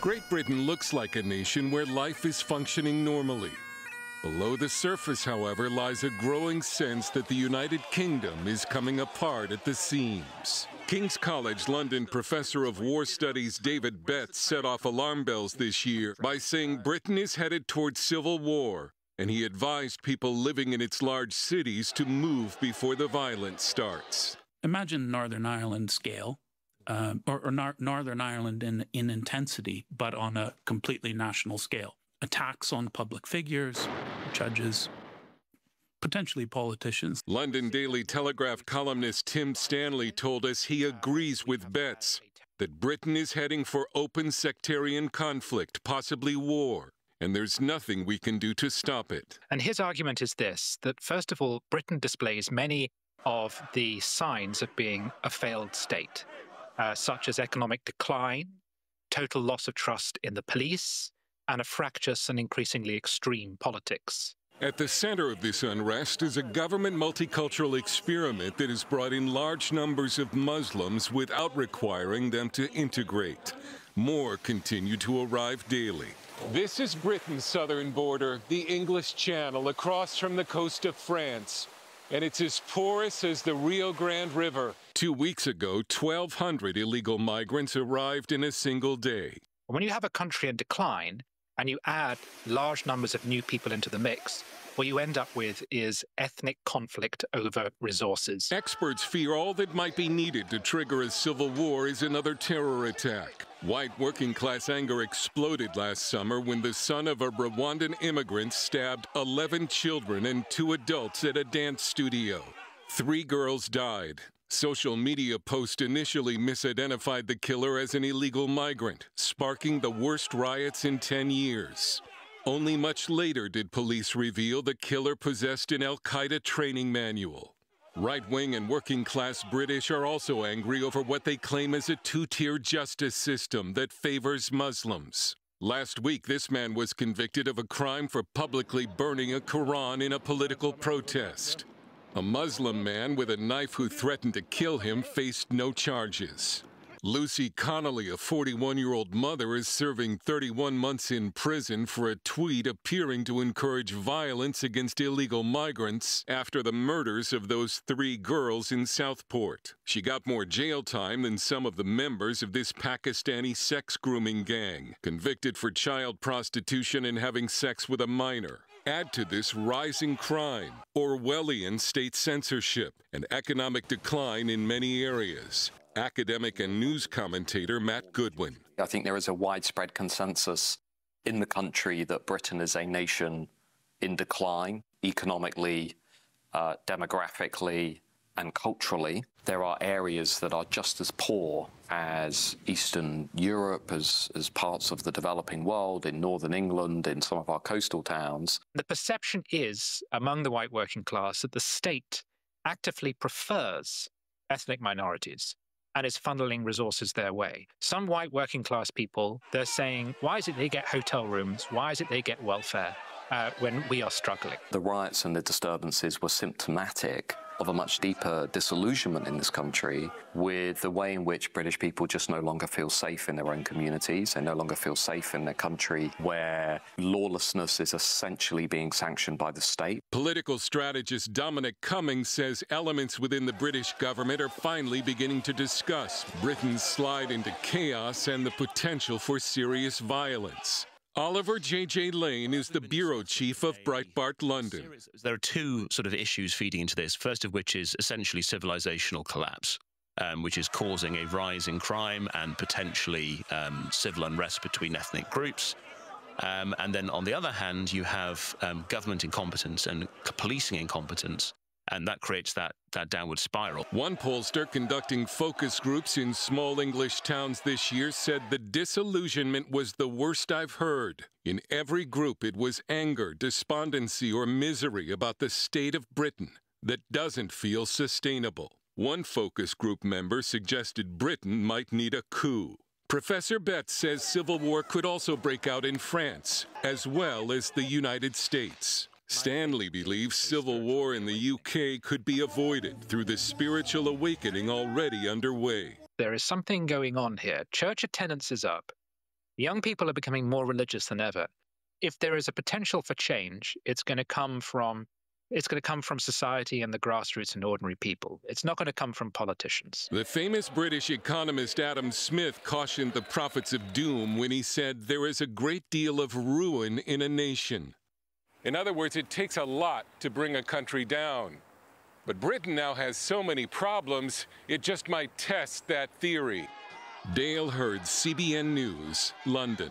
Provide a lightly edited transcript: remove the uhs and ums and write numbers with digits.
Great Britain looks like a nation where life is functioning normally. Below the surface, however, lies a growing sense that the United Kingdom is coming apart at the seams. King's College London professor of war studies David Betts set off alarm bells this year by saying Britain is headed towards civil war, and he advised people living in its large cities to move before the violence starts. Imagine Northern Ireland scale, Northern Ireland in intensity, but on a completely national scale. Attacks on public figures, judges, potentially politicians. London Daily Telegraph columnist Tim Stanley told us he agrees with Betts that Britain is heading for open sectarian conflict, possibly war, and there's nothing we can do to stop it. And his argument is this, that first of all, Britain displays many of the signs of being a failed state, such as economic decline, total loss of trust in the police, and a fractious and increasingly extreme politics. At the center of this unrest is a government multicultural experiment that has brought in large numbers of Muslims without requiring them to integrate. More continue to arrive daily. This is Britain's southern border, the English Channel, across from the coast of France. And it's as porous as the Rio Grande River. 2 weeks ago, 1,200 illegal migrants arrived in a single day. When you have a country in decline, and you add large numbers of new people into the mix, what you end up with is ethnic conflict over resources. Experts fear all that might be needed to trigger a civil war is another terror attack. White working-class anger exploded last summer when the son of a Rwandan immigrant stabbed 11 children and 2 adults at a dance studio. 3 girls died. Social media posts initially misidentified the killer as an illegal migrant, sparking the worst riots in 10 years. Only much later did police reveal the killer possessed an Al-Qaeda training manual. Right-wing and working-class British are also angry over what they claim is a 2-tier justice system that favors Muslims. Last week, this man was convicted of a crime for publicly burning a Quran in a political protest. A Muslim man with a knife who threatened to kill him faced no charges. Lucy Connolly, a 41-year-old mother, is serving 31 months in prison for a tweet appearing to encourage violence against illegal migrants after the murders of those 3 girls in Southport. She got more jail time than some of the members of this Pakistani sex grooming gang, convicted for child prostitution and having sex with a minor. Add to this rising crime, Orwellian state censorship, and economic decline in many areas. Academic and news commentator Matt Goodwin. I think there is a widespread consensus in the country that Britain is a nation in decline, economically, demographically, and culturally. There are areas that are just as poor as Eastern Europe, as parts of the developing world, in Northern England, in some of our coastal towns. The perception is, among the white working class, that the state actively prefers ethnic minorities and is funneling resources their way. Some white working class people, they're saying, why is it they get hotel rooms? Why is it they get welfare when we are struggling? The riots and the disturbances were symptomatic of a much deeper disillusionment in this country with the way in which British people just no longer feel safe in their own communities. They no longer feel safe in their country where lawlessness is essentially being sanctioned by the state. Political strategist Dominic Cummings says elements within the British government are finally beginning to discuss Britain's slide into chaos and the potential for serious violence. Oliver J.J. Lane is the bureau chief of Breitbart London. There are 2 sort of issues feeding into this, first of which is essentially civilizational collapse, which is causing a rise in crime and potentially civil unrest between ethnic groups. And then on the other hand, you have government incompetence and policing incompetence, and that creates that downward spiral. One pollster conducting focus groups in small English towns this year said the disillusionment was the worst I've heard. In every group, it was anger, despondency, or misery about the state of Britain that doesn't feel sustainable. One focus group member suggested Britain might need a coup. Professor Betts says civil war could also break out in France, as well as the United States. Stanley believes civil war in the UK could be avoided through the spiritual awakening already underway. There is something going on here. Church attendance is up. Young people are becoming more religious than ever. If there is a potential for change, it's going to come from society and the grassroots and ordinary people. It's not going to come from politicians. The famous British economist Adam Smith cautioned the prophets of doom when he said there is a great deal of ruin in a nation. In other words, it takes a lot to bring a country down. But Britain now has so many problems, it just might test that theory. Dale Hurd, CBN News, London.